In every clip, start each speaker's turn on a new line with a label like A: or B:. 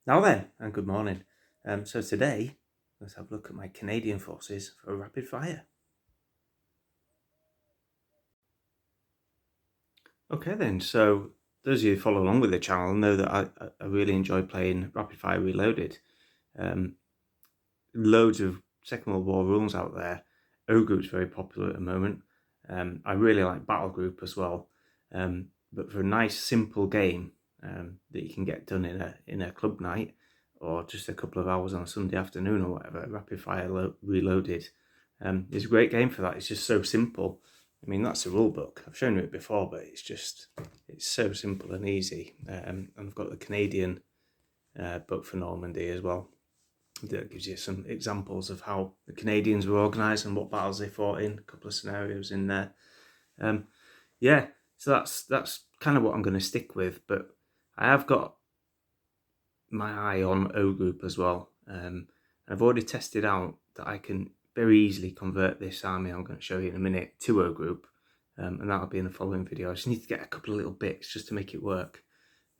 A: Now then, and good morning. So today, let's have a look at my Canadian forces for a rapid fire. Okay then, so those of you who follow along with the channel know that I really enjoy playing Rapid Fire Reloaded. Loads of Second World War rules out there. O Group's very popular at the moment. I really like Battle Group as well. But for a nice simple game that you can get done in a club night, or just a couple of hours on a Sunday afternoon or whatever, Rapid Fire Reloaded is a great game for that. It's just so simple. I mean, that's the rule book. I've shown you it before, but it's so simple and easy. And I've got the Canadian book for Normandy as well. That gives you some examples of how the Canadians were organised and what battles they fought in. A couple of scenarios in there. Yeah, so that's kind of what I'm going to stick with. But I have got my eye on O Group as well. I've already tested out that I can very easily convert this army I'm going to show you in a minute to O Group, and that'll be in the following video. I just need to get a couple of little bits just to make it work.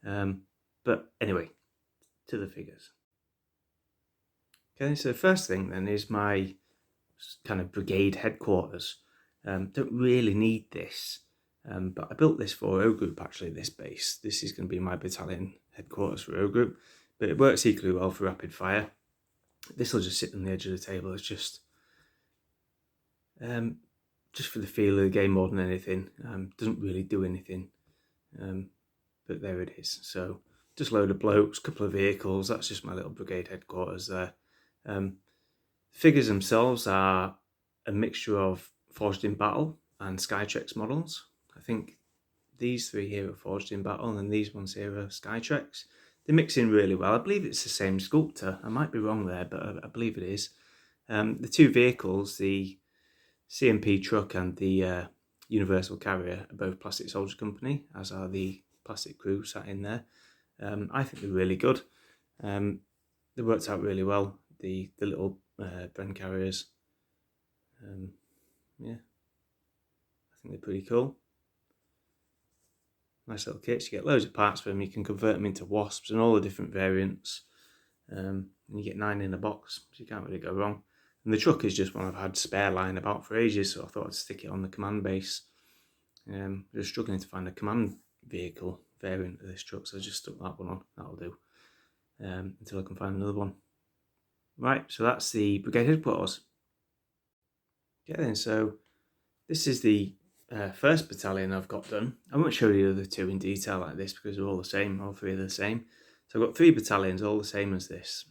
A: But anyway, to the figures. Okay, so the first thing then is my kind of Brigade Headquarters. Don't really need this, but I built this for O Group actually, this base. This is going to be my battalion headquarters for O Group, but it works equally well for rapid fire. This will just sit on the edge of the table. It's just for the feel of the game more than anything. Doesn't really do anything, but there it is. So just a load of blokes, couple of vehicles. That's just my little Brigade Headquarters there. Figures themselves are a mixture of Forged in Battle and Skytrex models. I think these three here are Forged in Battle and these ones here are Skytrex. They mix in really well. I believe it's the same sculptor. I might be wrong there, but I believe it is. The two vehicles, the CMP truck and the Universal Carrier, are both Plastic Soldier Company, as are the Plastic Crew sat in there. I think they're really good. They worked out really well. The little Bren carriers, yeah, I think they're pretty cool. Nice little kits. You get loads of parts for them. You can convert them into wasps and all the different variants. And you get 9 in a box, so you can't really go wrong. And the truck is just one I've had spare lying about for ages, so I thought I'd stick it on the command base. Just struggling to find a command vehicle variant of this truck, so I just stuck that one on. That'll do until I can find another one. Right, so that's the Brigade Headquarters. Okay then, so this is the first battalion I've got done. I won't show you the other two in detail like this because they're all the same, all three are the same. So I've got 3 battalions, all the same as this.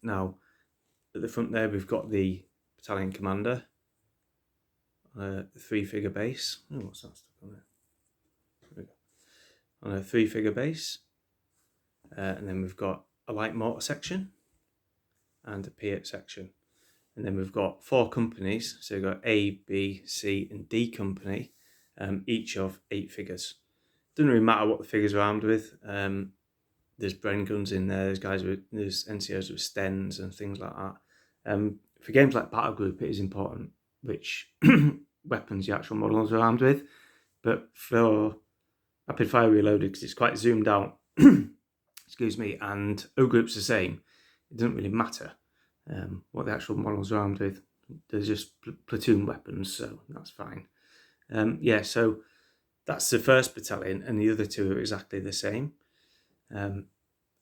A: Now, at the front there we've got the battalion commander, a 3-figure base. Oh, what's that stuck on there? There we go. On a 3-figure base. And then we've got a light mortar section and a Piat section. And then we've got 4 companies, so we've got A, B, C and D company, each of 8 figures. Doesn't really matter what the figures are armed with. There's Bren guns in there, there's NCOs with Stens and things like that. For games like Battle Group, it is important which weapons the actual models are armed with. But for Rapid Fire Reloaded, because it's quite zoomed out, excuse me, and O Group's the same, it doesn't really matter what the actual models are armed with. They're just platoon weapons, so that's fine. Yeah, so that's the first battalion, and the other 2 are exactly the same. And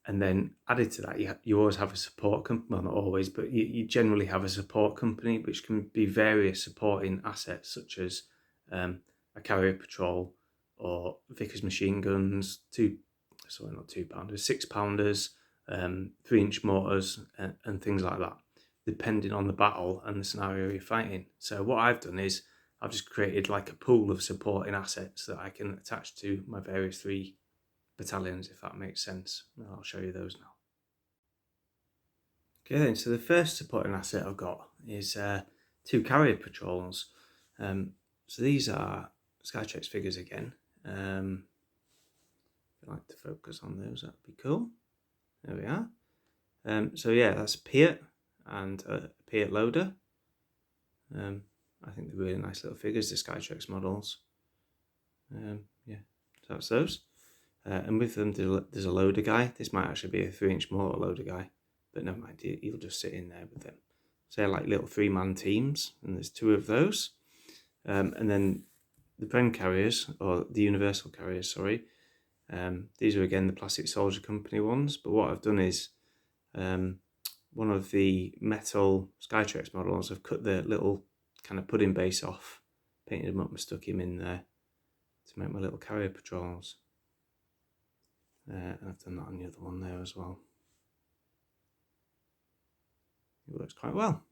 A: then added to that, you always have a support company. Well, not always, but you generally have a support company, which can be various supporting assets, such as a carrier patrol or Vickers machine guns, 6-pounders, 3-inch mortars, and things like that, depending on the battle and the scenario you're fighting. So what I've done is I've just created like a pool of supporting assets that I can attach to my various 3 battalions, if that makes sense. I'll show you those now. Okay then, so the first supporting asset I've got is 2 carrier patrols. So these are Skytrex figures again. If I'd like to focus on those, that'd be cool. There we are. So yeah, that's a Piat and a Piat loader. I think they're really nice little figures, the Skytrex models. Yeah, so that's those. and with them there's a loader guy. This might actually be a 3-inch mortar loader guy, but never mind, he'll just sit in there with them. So they're like little 3-man teams, and there's 2 of those. And then the Bren carriers, or the Universal carriers, sorry. These are again the Plastic Soldier Company ones, but what I've done is one of the metal Skytrex models, I've cut the little kind of pudding base off, painted him up and stuck him in there to make my little carrier patrols. And I've done that on the other one there as well. It works quite well.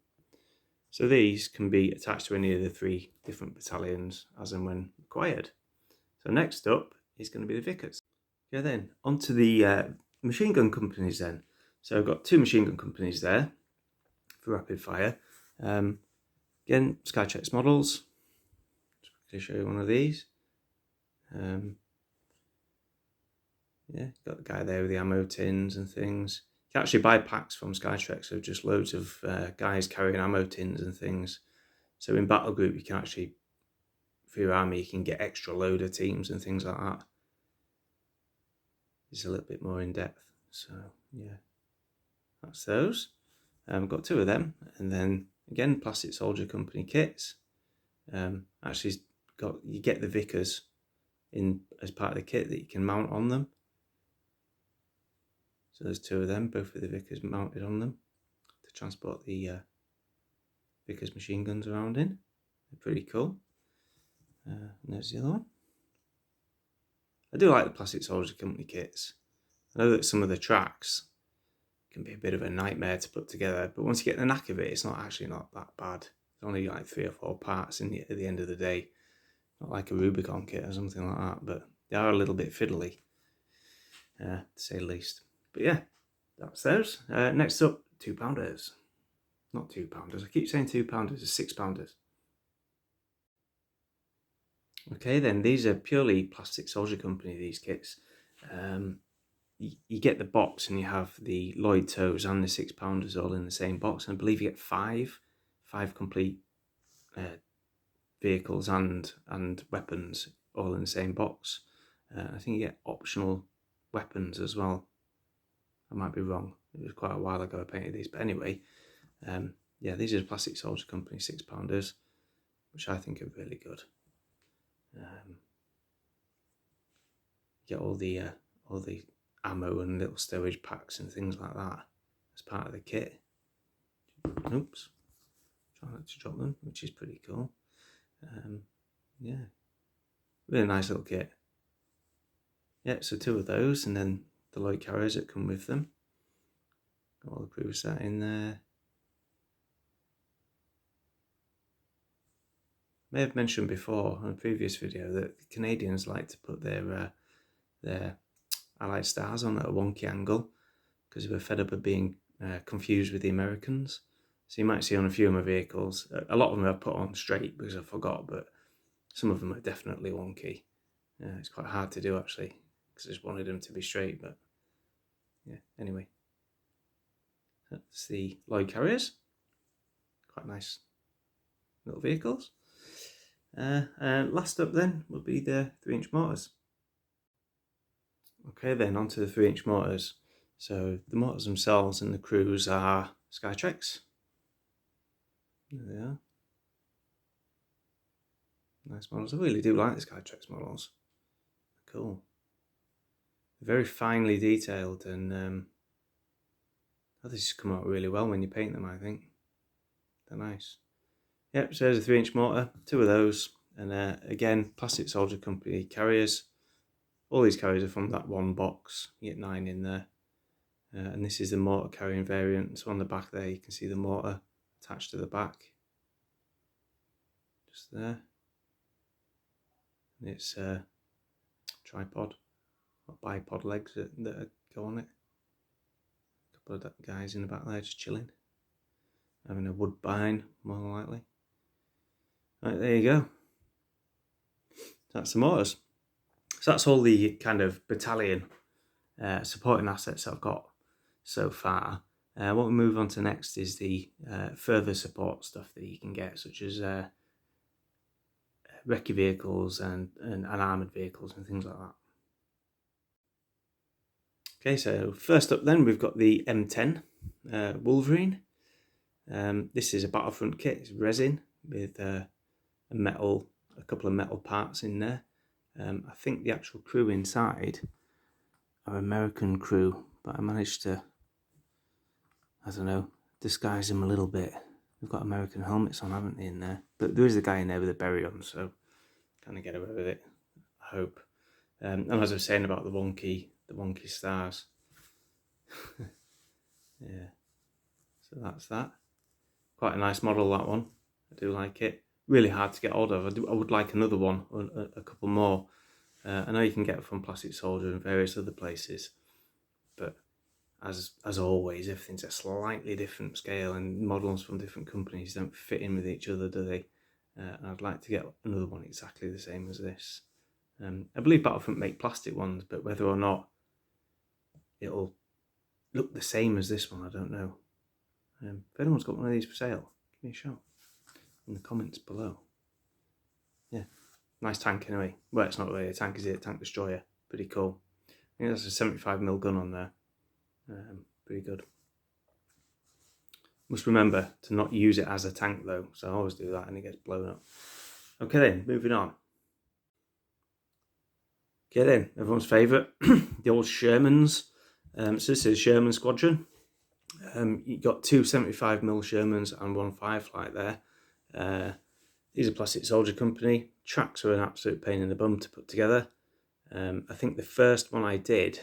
A: So these can be attached to any of the 3 different battalions as and when required. So next up is going to be the Vickers. Yeah, then onto the machine gun companies then. So I've got 2 machine gun companies there for rapid fire. Again, Skytrex models. Just quickly show you one of these. Yeah, got the guy there with the ammo tins and things. You can actually buy packs from Skytrex of just loads of guys carrying ammo tins and things. So in battle group, you can actually, for your army, you can get extra loader teams and things like that. It's a little bit more in depth. So yeah, that's those. I've got 2 of them, and then again, Plastic Soldier Company kits. Actually, you get the Vickers in as part of the kit that you can mount on them. So there's 2 of them, both with the Vickers mounted on them to transport the Vickers machine guns around in. They're pretty cool. And there's the other one. I do like the Plastic Soldier Company kits. I know that some of the tracks can be a bit of a nightmare to put together, but once you get the knack of it, it's not that bad. It's only like 3 or 4 parts at the end of the day. Not like a Rubicon kit or something like that, but they are a little bit fiddly, to say the least. But yeah, that's those. Next up, 2-pounders. Not 2-pounders. I keep saying 2-pounders. It's 6-pounders. Okay, then these are purely Plastic Soldier Company. These kits. You get the box, and you have the Lloyd toes and the 6-pounders all in the same box. And I believe you get five complete vehicles and weapons all in the same box. I think you get optional weapons as well. I might be wrong. It was quite a while ago I painted these, but anyway, yeah, these are the Plastic Soldier Company 6-pounders, which I think are really good. Get all the ammo and little stowage packs and things like that as part of the kit. Oops, try not to drop them, which is pretty cool. Yeah, really nice little kit. Yeah, so 2 of those, and then the Lloyd carriers that come with them. Got all the crew set in there. May have mentioned before in a previous video that the Canadians like to put their Allied stars on at a wonky angle because they were fed up of being confused with the Americans. So you might see on a few of my vehicles, a lot of them are put on straight because I forgot, but some of them are definitely wonky. It's quite hard to do actually because I just wanted them to be straight, but yeah, anyway. That's the Lloyd carriers. Quite nice little vehicles. Last up then would be the 3-inch mortars. Okay then, onto the 3-inch mortars. So the mortars themselves and the crews are Skytrex. There they are. Nice models. I really do like the Skytrex models. Cool. They're very finely detailed, and they just come out really well when you paint them, I think. They're nice. Yep, so there's a 3-inch mortar, 2 of those, and again, Plastic Soldier Company carriers. All these carriers are from that one box. You get 9 in there. And this is the mortar carrying variant. So on the back there, you can see the mortar attached to the back. Just there. And it's a tripod, or bipod legs that go on it. A couple of guys in the back there just chilling. Having a woodbine, more than likely. Right, there you go. That's the mortars. So that's all the kind of battalion supporting assets I've got so far. What we move on to next is the further support stuff that you can get, such as recce vehicles and armoured vehicles and things like that. Okay, so first up then we've got the M10 Wolverine. This is a Battlefront kit. It's resin with a couple of metal parts in there. I think the actual crew inside are American crew, but I managed to, I don't know, disguise them a little bit. They've got American helmets on, haven't they, in there? But there is a guy in there with a berry on, so kind of get away with it, I hope. And as I was saying about the wonky stars. Yeah, so that's that. Quite a nice model, that one. I do like it. Really hard to get hold of. I would like another one, or a couple more. I know you can get it from Plastic Soldier and various other places, but as always, everything's a slightly different scale, and models from different companies don't fit in with each other, do they? And I'd like to get another one exactly the same as this. I believe Battlefront make plastic ones, but whether or not it'll look the same as this one, I don't know. If anyone's got one of these for sale, give me a shout in the comments below. Yeah, nice tank anyway. Well, it's not really a tank, is it? A tank destroyer. Pretty cool. I think that's a 75mm gun on there. Pretty good. Must remember to not use it as a tank though, so I always do that and it gets blown up. Okay then, moving on. Okay then, everyone's favourite, the old Shermans. So this is Sherman Squadron. You got two 75mm Shermans and one Firefly there. These are Plastic Soldier Company. Tracks are an absolute pain in the bum to put together. I think the first one I did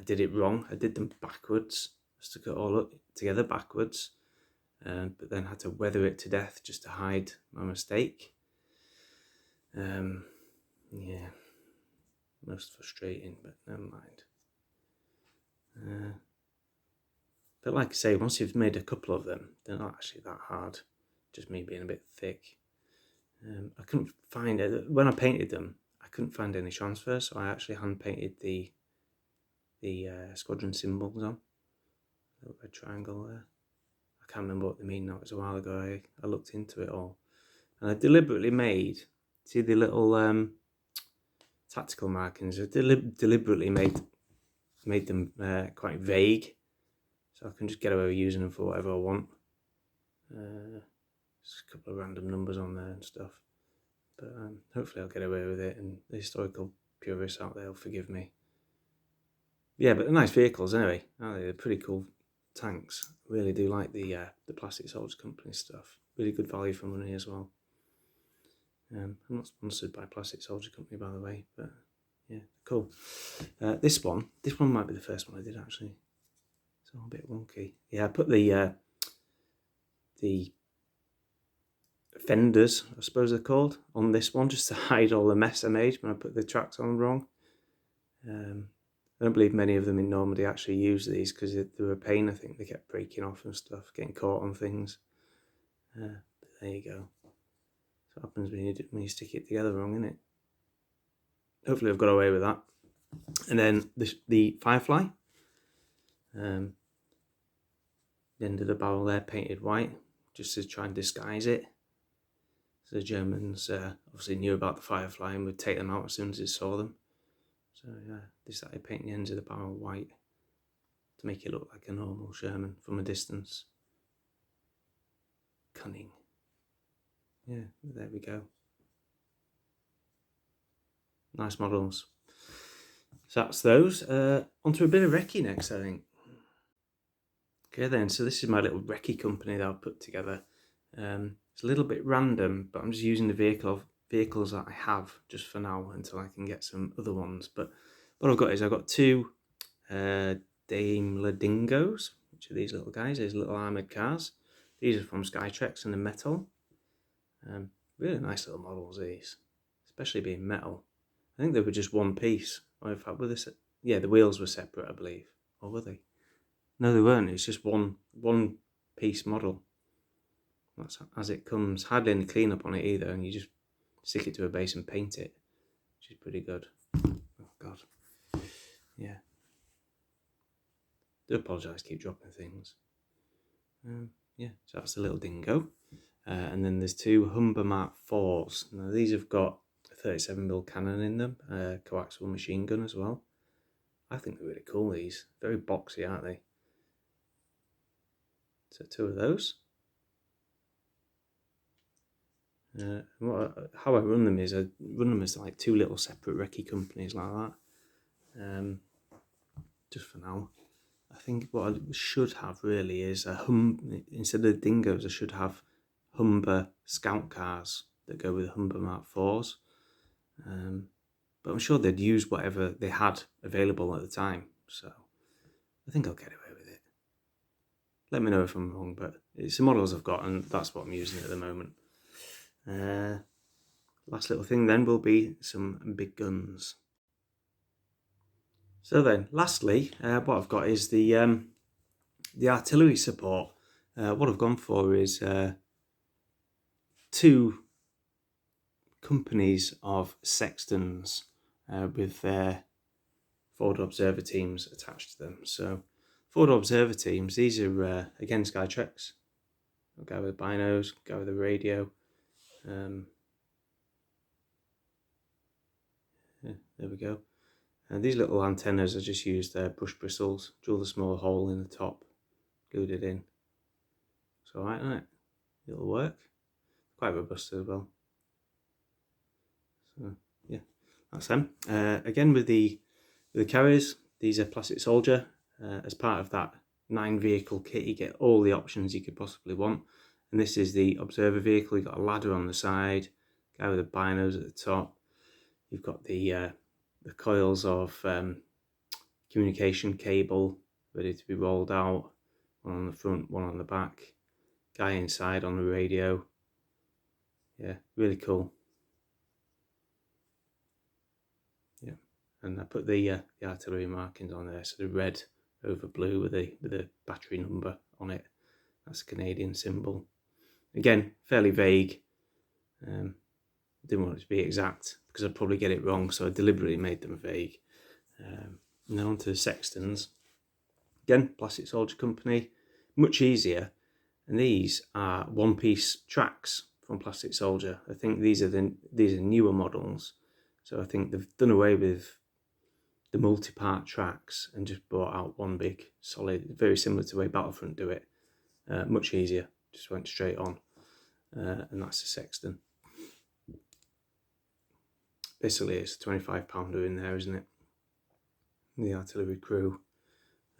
A: it wrong. I did them backwards. I stuck it all up together backwards. But then had to weather it to death just to hide my mistake. Yeah, most frustrating, but never mind. But like I say, once you've made a couple of them, they're not actually that hard. Just me being a bit thick. I couldn't find it when I painted them. I couldn't find any transfers, so I actually hand painted the squadron symbols on. A little red triangle there. I can't remember what they mean now. It was a while ago. I looked into it all, and I deliberately made, see the little tactical markings. I deliberately made them quite vague, so I can just get away with using them for whatever I want. Just a couple of random numbers on there and stuff, but hopefully I'll get away with it, and the historical purists out there will forgive me. Yeah, but they're nice vehicles anyway. They're pretty cool tanks. Really do like the Plastic Soldier Company stuff. Really good value for money as well. I'm not sponsored by Plastic Soldier Company, by the way, but yeah, cool. This one might be the first one I did actually. It's all a bit wonky. Yeah, I put the fenders, I suppose they're called, on this one just to hide all the mess I made when I put the tracks on wrong. I don't believe many of them in Normandy actually use these because they were a pain. I think they kept breaking off and stuff, getting caught on things. But there you go. That's what happens when you stick it together wrong, isn't it? Hopefully I've got away with that. And then the Firefly. The end of the barrel there painted white, just to try and disguise it. So the Germans obviously knew about the Firefly and would take them out as soon as they saw them. So yeah, they started painting the ends of the barrel white to make it look like a normal Sherman from a distance. Cunning. Yeah, there we go. Nice models. So that's those. Onto a bit of recce next, I think. Okay then, so this is my little recce company that I've put together. It's a little bit random, but I'm just using the vehicles that I have just for now until I can get some other ones. But what I've got two Daimler Dingos, which are these little guys, these little armoured cars. These are from Skytrex and the metal. Really nice little models, these, especially being metal. I think they were just one piece. Or in fact, yeah, the wheels were separate, I believe. Or were they? No, they weren't. It's just one piece model. That's as it comes. Hardly any cleanup on it either, and you just stick it to a base and paint it, which is pretty good. Oh God, yeah. Do apologise, keep dropping things. Yeah, so that's the little dingo, and then there's two Humber Mark 4s. Now these have got a 37mm cannon in them, coaxial machine gun as well. I think they're really cool, these. Very boxy, aren't they? So 2 of those. How I run them is I run them as like 2 little separate recce companies like that. Just for now. I think what I should have really is instead of dingoes, I should have Humber scout cars that go with Humber Mark 4s. But I'm sure they'd use whatever they had available at the time, so I think I'll get away with it. Let me know if I'm wrong, but it's the models I've got and that's what I'm using at the moment. Last little thing then will be some big guns. So then, lastly, what I've got is the artillery support. What I've gone for is 2 companies of sextons with their forward observer teams attached to them. So forward observer teams, these are again Skytrecs. I'll go with binos, go with the radio. There we go. And these little antennas, I just used brush bristles, drill the small hole in the top, glued it in. It's alright, isn't it? It'll work. Quite robust as well. So yeah, that's them. Again with the carriers, these are Plastic Soldier. As part of that 9 vehicle kit, you get all the options you could possibly want. And this is the observer vehicle. You've got a ladder on the side, guy with the binos at the top. You've got the coils of communication cable ready to be rolled out. One on the front, one on the back. Guy inside on the radio. Yeah, really cool. Yeah, and I put the artillery markings on there, so the red over blue with the battery number on it. That's a Canadian symbol. Again, fairly vague. Didn't want it to be exact because I'd probably get it wrong, so I deliberately made them vague. Now on to the sextons. Again, Plastic Soldier Company, much easier. And these are 1-piece tracks from Plastic Soldier. I think these are newer models, so I think they've done away with the multi-part tracks and just brought out one big solid, very similar to the way Battlefront do it. Much easier, just went straight on, and that's the sexton. Basically, it's a 25-pounder in there, isn't it? The artillery crew.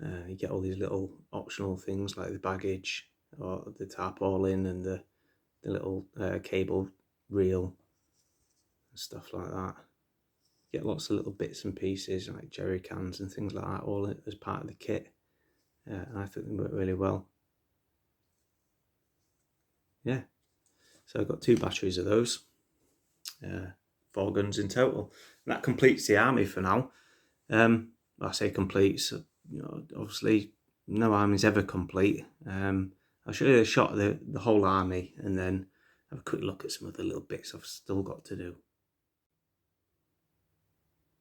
A: You get all these little optional things like the baggage or the tarpaulin and the little cable reel and stuff like that. You get lots of little bits and pieces like jerry cans and things like that, all as part of the kit. And I think they work really well. Yeah, so I've got 2 batteries of those. 4 guns in total. And that completes the army for now. I say completes, obviously no army's ever complete. I'll show you a shot of the whole army and then have a quick look at some of the little bits I've still got to do.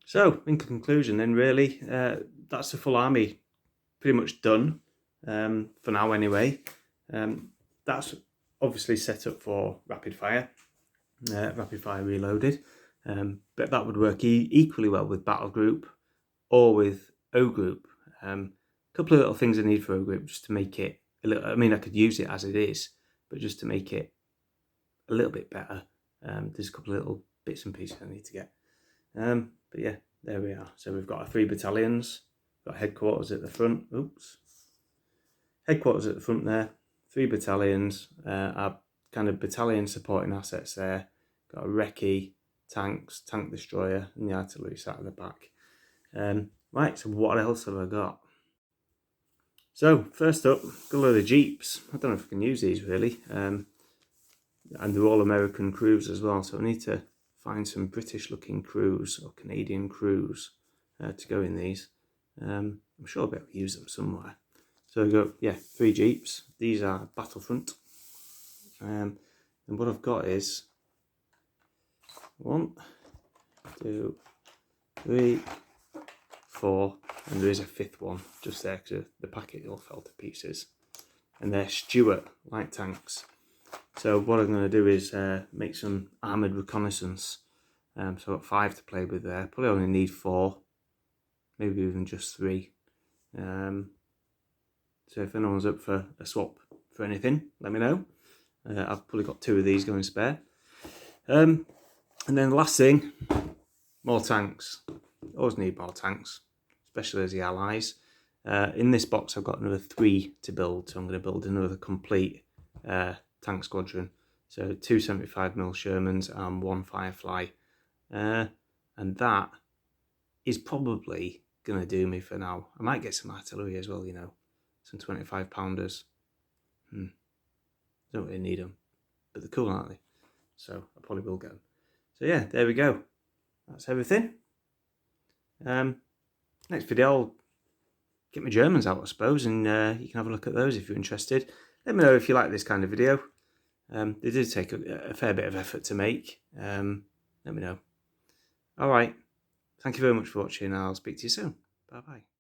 A: So, in conclusion then, really, that's the full army pretty much done, for now anyway. That's obviously set up for rapid fire reloaded, but that would work equally well with battle group or with O group. A couple of little things I need for O group just to make it a little, I mean I could use it as it is, but just to make it a little bit better, there's a couple of little bits and pieces I need to get. But yeah, there we are. So we've got our 3 battalions, got headquarters at the front, headquarters at the front there, 3 battalions, our kind of battalion supporting assets there, got a recce, tanks, tank destroyer and the artillery sat at the back. Right, so what else have I got? So first up, got a load of Jeeps. I don't know if I can use these really, and they're all American crews as well, so I need to find some British looking crews or Canadian crews to go in these. I'm sure I'll be able to use them somewhere. So I've got, 3 Jeeps. These are Battlefront. And what I've got is 1, 2, 3, 4, and there is a 5th one just there because the packet all fell to pieces. And they're Stuart light tanks. So what I'm going to do is make some armoured reconnaissance. So I've got 5 to play with there. Probably only need 4. maybe even just 3. So if anyone's up for a swap for anything, let me know. I've probably got 2 of these going spare. And then the last thing, more tanks. Always need more tanks, especially as the allies. In this box I've got another 3 to build, so I'm going to build another complete tank squadron. So 2 75mm Shermans and 1 Firefly. And that is probably going to do me for now. I might get some artillery as well, you know, some 25-pounders. Don't really need them, but they're cool, aren't they? So I probably will get them. So yeah, there we go. That's everything. Next video I'll get my Germans out, I suppose, and you can have a look at those if you're interested. Let me know if you like this kind of video. They did take a fair bit of effort to make. Let me know. Alright, thank you very much for watching. I'll speak to you soon. Bye bye.